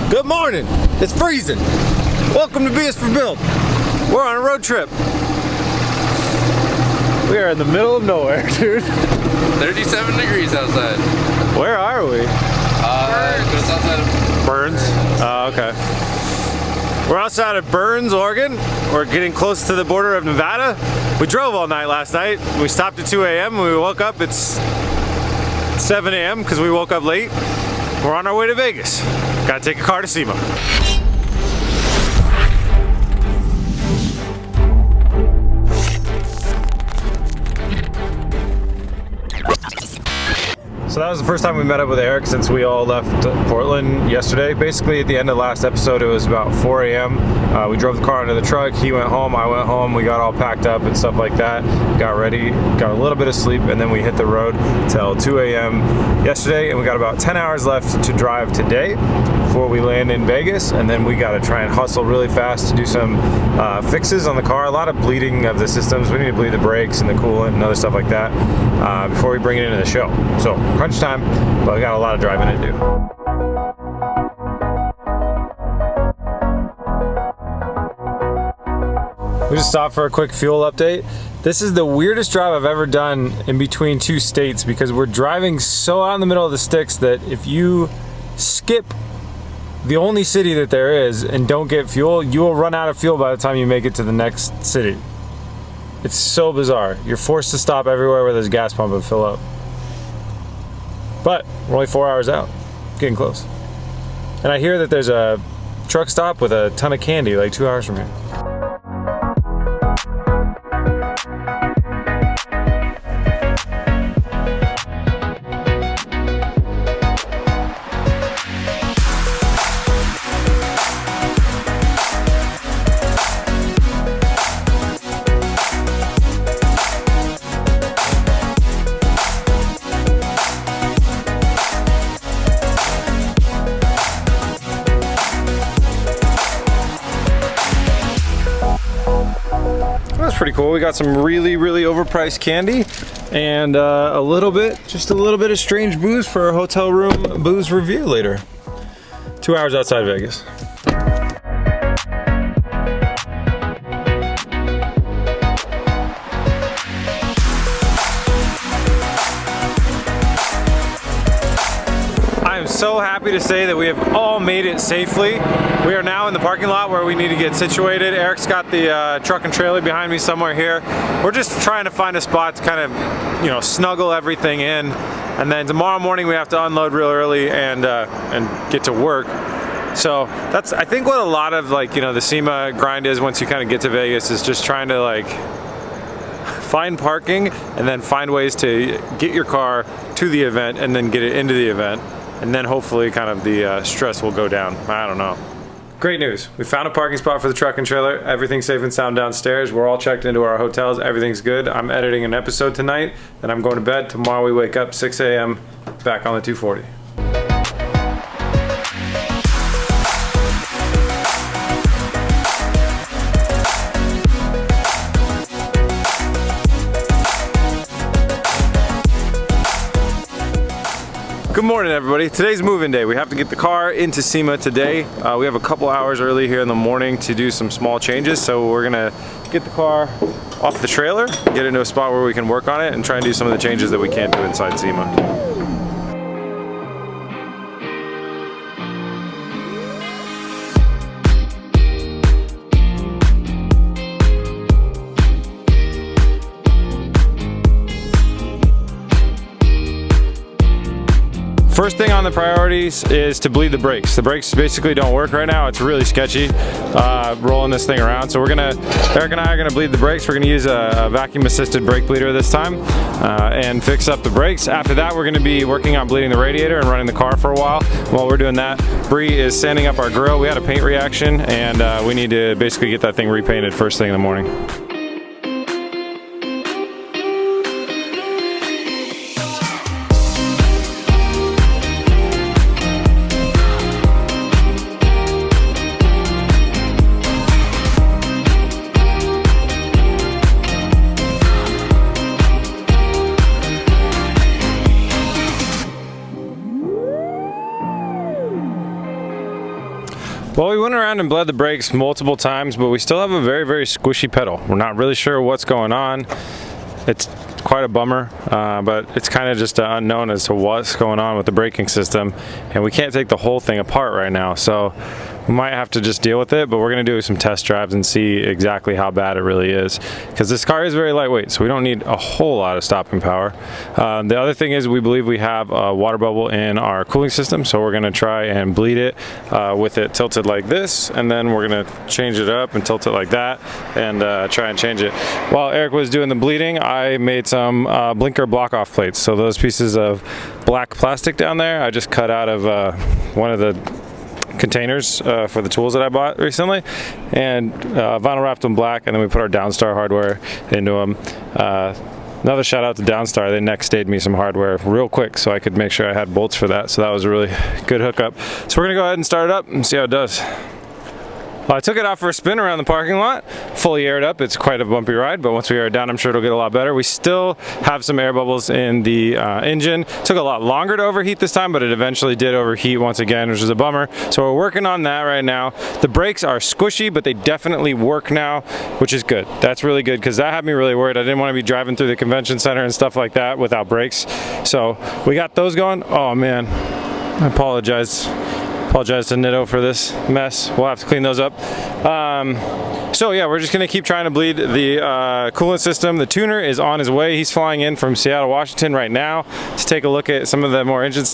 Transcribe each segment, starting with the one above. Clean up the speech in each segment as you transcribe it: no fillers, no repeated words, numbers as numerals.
Good morning. It's freezing. Welcome to B is for Build. We're on a road trip. We are in the middle of nowhere, dude. 37 degrees outside. Where are we? Just outside of Burns. Oh, okay. We're outside of Burns, Oregon. We're getting close to the border of Nevada. We drove all night last night. We stopped at 2 a.m. When we woke up, it's 7 a.m. because we woke up late. We're on our way to Vegas. Gotta take a car to Sema. So that was the first time we met up with Eric since we all left Portland yesterday. Basically at the end of the last episode it was about 4 a.m. We drove the car into the truck, he went home, I went home, we got all packed up and stuff like that, got ready, got a little bit of sleep, and then we hit the road till 2 a.m. yesterday, and we got about 10 hours left to drive today before we land in Vegas, and then we gotta try and hustle really fast to do some fixes on the car. A lot of bleeding of the systems. We need to bleed the brakes and the coolant and other stuff like that before we bring it into the show. So crunch time, but we got a lot of driving to do. We just stopped for a quick fuel update. This is the weirdest drive I've ever done in between two states because we're driving so out in the middle of the sticks that if you skip the only city that there is and don't get fuel, you will run out of fuel by the time you make it to the next city. It's so bizarre. You're forced to stop everywhere where there's a gas pump and fill up. But we're only 4 hours out, getting close. And I hear that there's a truck stop with a ton of candy like 2 hours from here. That's pretty cool. We got some really overpriced candy and just a little bit of strange booze for our hotel room booze review later. 2 hours outside Vegas. I am so happy to say that we have all made it safely. We are now in the parking lot where we need to get situated. Eric's got the truck and trailer behind me somewhere here. We're just trying to find a spot to kind of, you know, snuggle everything in. And then tomorrow morning we have to unload real early and get to work. So that's, I think, what a lot of, like, you know, the SEMA grind is once you kind of get to Vegas, is just trying to like find parking and then find ways to get your car to the event and then get it into the event. And then hopefully kind of the stress will go down. I don't know. Great news. We found a parking spot for the truck and trailer. Everything's safe and sound downstairs. We're all checked into our hotels. Everything's good. I'm editing an episode tonight. Then I'm going to bed. Tomorrow we wake up 6 a.m. back on the 240. Good morning, everybody. Today's move-in day. We have to get the car into SEMA today. We have a couple hours early here in the morning to do some small changes, so we're gonna get the car off the trailer, get into a spot where we can work on it, and try and do some of the changes that we can't do inside SEMA. First thing on the priorities is to bleed the brakes. The brakes basically don't work right now. It's really sketchy rolling this thing around. So Eric and I are gonna bleed the brakes. We're gonna use a vacuum assisted brake bleeder this time and fix up the brakes. After that, we're gonna be working on bleeding the radiator and running the car for a while. While we're doing that, Bree is sanding up our grill. We had a paint reaction and we need to basically get that thing repainted first thing in the morning. Well, we went around and bled the brakes multiple times, but we still have a very, very squishy pedal. We're not really sure what's going on. It's quite a bummer, but it's kind of just unknown as to what's going on with the braking system, and we can't take the whole thing apart right now, so we might have to just deal with it. But we're going to do some test drives and see exactly how bad it really is, because this car is very lightweight, so we don't need a whole lot of stopping power. The other thing is we believe we have a water bubble in our cooling system, so we're going to try and bleed it with it tilted like this, and then we're going to change it up and tilt it like that and try and change it. While Eric was doing the bleeding, I made some blinker block off plates. So those pieces of black plastic down there, I just cut out of one of the containers for the tools that I bought recently, and vinyl wrapped them black, and then we put our Downstar hardware into them. Another shout out to Downstar, they next stayed me some hardware real quick so I could make sure I had bolts for that, so that was a really good hookup. So we're gonna go ahead and start it up and see how it does. Well, I took it out for a spin around the parking lot, fully aired up. It's quite a bumpy ride, but once we air it down, I'm sure it'll get a lot better. We still have some air bubbles in the engine. Took a lot longer to overheat this time, but it eventually did overheat once again, which is a bummer. So we're working on that right now. The brakes are squishy, but they definitely work now, which is good. That's really good, because that had me really worried. I didn't want to be driving through the convention center and stuff like that without brakes. So we got those going. Oh man, I apologize to Nitto for this mess. We'll have to clean those up. So yeah, we're just gonna keep trying to bleed the coolant system. The tuner is on his way. He's flying in from Seattle, Washington right now to take a look at some of the more engine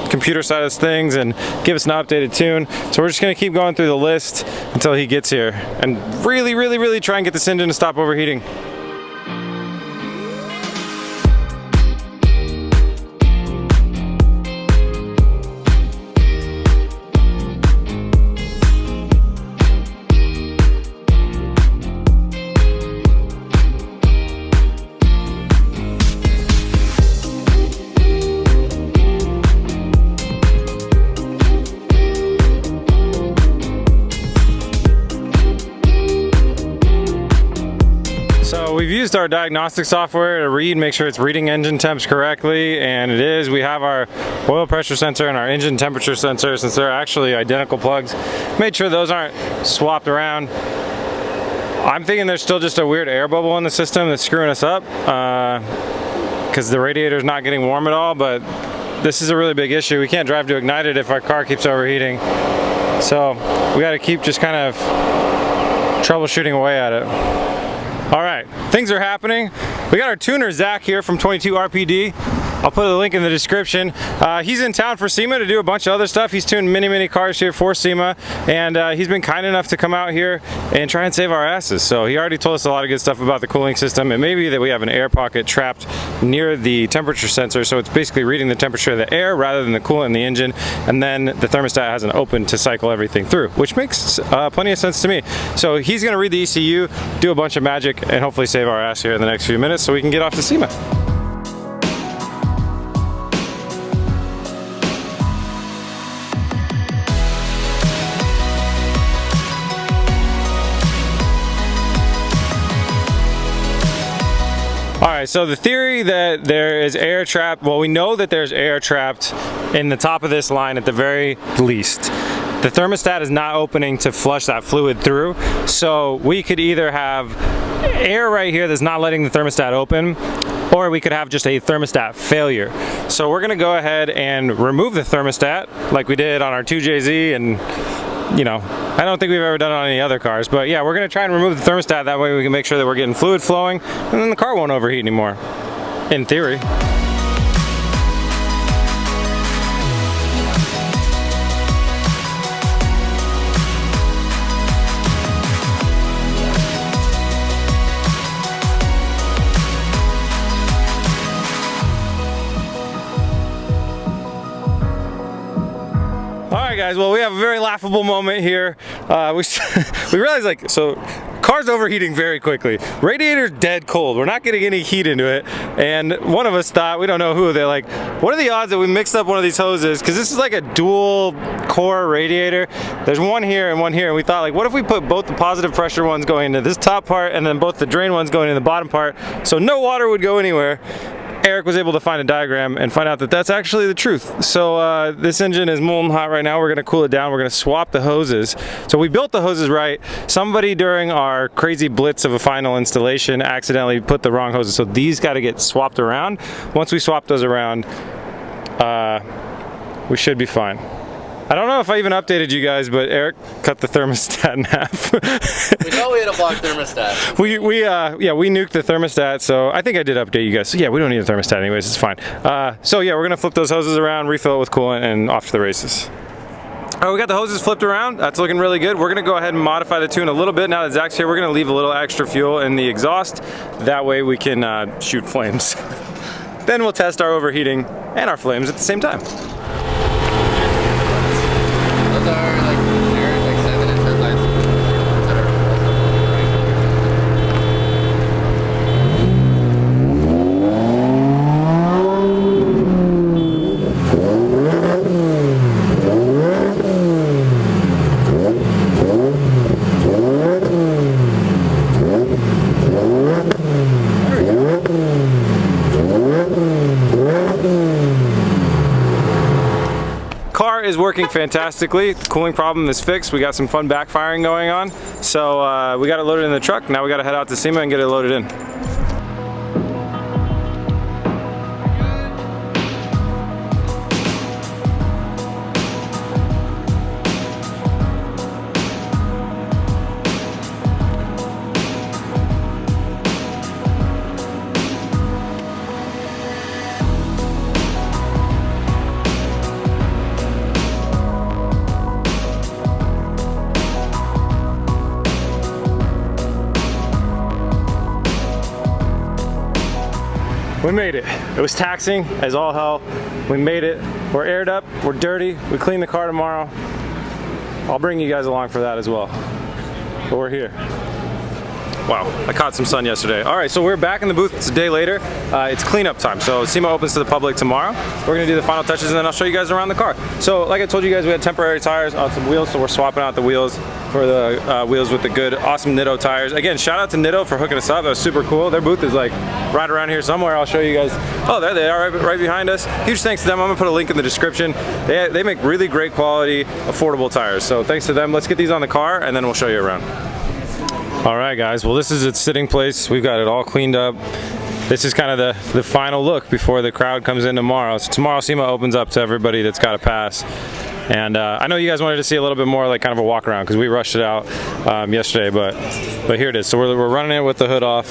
computer side of things and give us an updated tune. So we're just gonna keep going through the list until he gets here and really try and get this engine to stop overheating. We've used our diagnostic software to read, make sure it's reading engine temps correctly, and it is. We have our oil pressure sensor and our engine temperature sensor, since they're actually identical plugs. Made sure those aren't swapped around. I'm thinking there's still just a weird air bubble in the system that's screwing us up, because the radiator's not getting warm at all, but this is a really big issue. We can't drive to ignite it if our car keeps overheating. So we got to keep just kind of troubleshooting away at it. All right, things are happening. We got our tuner, Zach, here from 22 RPD. I'll put a link in the description. He's in town for Sema to do a bunch of other stuff. He's tuned many cars here for Sema, and he's been kind enough to come out here and try and save our asses. So he already told us a lot of good stuff about the cooling system. It may be that we have an air pocket trapped near the temperature sensor, so it's basically reading the temperature of the air rather than the coolant in the engine, and then the thermostat hasn't opened to cycle everything through, which makes plenty of sense to me. So he's gonna read the ECU, do a bunch of magic, and hopefully save our ass here in the next few minutes so we can get off to Sema. Alright, so the theory that there is air trapped, well, we know that there's air trapped in the top of this line at the very least. The thermostat is not opening to flush that fluid through, so we could either have air right here that's not letting the thermostat open, or we could have just a thermostat failure. So we're gonna go ahead and remove the thermostat like we did on our 2JZ, and you know, I don't think we've ever done it on any other cars, but yeah, we're gonna try and remove the thermostat. That way we can make sure that we're getting fluid flowing, and then the car won't overheat anymore, in theory. Alright guys, well, we have a very laughable moment here. We realized, like, so car's overheating very quickly. Radiator's dead cold. We're not getting any heat into it. And one of us thought, we don't know who, they're like, what are the odds that we mixed up one of these hoses? Because this is like a dual core radiator. There's one here and one here. And we thought, like, what if we put both the positive pressure ones going into this top part and then both the drain ones going in the bottom part, so no water would go anywhere. Eric was able to find a diagram and find out that that's actually the truth. So this engine is molten hot right now. We're gonna cool it down. We're gonna swap the hoses. So we built the hoses right. Somebody during our crazy blitz of a final installation accidentally put the wrong hoses. So these gotta get swapped around. Once we swap those around, we should be fine. I don't know if I even updated you guys, but Eric cut the thermostat in half. We thought we had a block thermostat. we nuked the thermostat, so I think I did update you guys. So yeah, we don't need a thermostat anyways, it's fine. So yeah, we're gonna flip those hoses around, refill it with coolant, and off to the races. All right, we got the hoses flipped around. That's looking really good. We're gonna go ahead and modify the tune a little bit. Now that Zach's here, we're gonna leave a little extra fuel in the exhaust. That way we can shoot flames. Then we'll test our overheating and our flames at the same time. Those are like 7-inch headlights that are Car is working fantastically. The cooling problem is fixed. We got some fun backfiring going on. So we got it loaded in the truck. Now we got to head out to Sema and get it loaded in. We made it. It was taxing as all hell. We made it. We're aired up, we're dirty. We clean the car tomorrow. I'll bring you guys along for that as well. But we're here. Wow, I caught some sun yesterday. All right, so we're back in the booth. It's a day later. It's cleanup time. So Sema opens to the public tomorrow. We're gonna do the final touches and then I'll show you guys around the car. So like I told you guys, we had temporary tires on some wheels, so we're swapping out the wheels for the wheels with the good, awesome Nitto tires. Again, shout out to Nitto for hooking us up. That was super cool. Their booth is like right around here somewhere. I'll show you guys. Oh, there they are, right behind us. Huge thanks to them. I'm gonna put a link in the description. They make really great quality, affordable tires. So thanks to them. Let's get these on the car and then we'll show you around. All right, guys. Well, this is its sitting place. We've got it all cleaned up. This is kind of the final look before the crowd comes in tomorrow. So tomorrow, Sema opens up to everybody that's got a pass. And I know you guys wanted to see a little bit more like kind of a walk around because we rushed it out yesterday, but here it is. So we're running it with the hood off.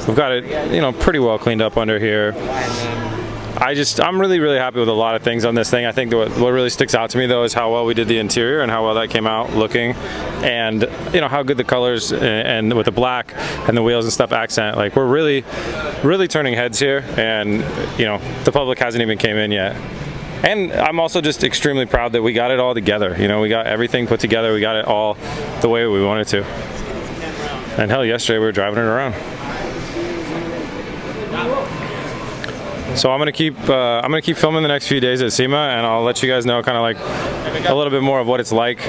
We've got it, you know, pretty well cleaned up under here. I'm really happy with a lot of things on this thing. I think what really sticks out to me though is how well we did the interior and how well that came out looking, and you know how good the colors and with the black and the wheels and stuff accent. Like we're really turning heads here, and you know the public hasn't even came in yet. And I'm also just extremely proud that we got it all together. You know, we got everything put together. We got it all the way we wanted to. And hell, yesterday we were driving it around. So I'm gonna keep filming the next few days at Sema, and I'll let you guys know kind of like a little bit more of what it's like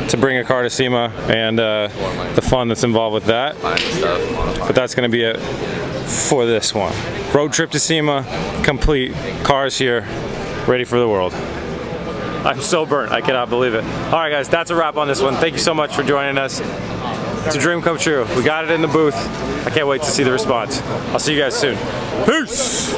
to bring a car to Sema and the fun that's involved with that. But that's gonna be it for this one. Road trip to Sema, complete. Cars here, ready for the world. I'm so burnt, I cannot believe it. All right, guys, that's a wrap on this one. Thank you so much for joining us. It's a dream come true. We got it in the booth. I can't wait to see the response. I'll see you guys soon. Peace!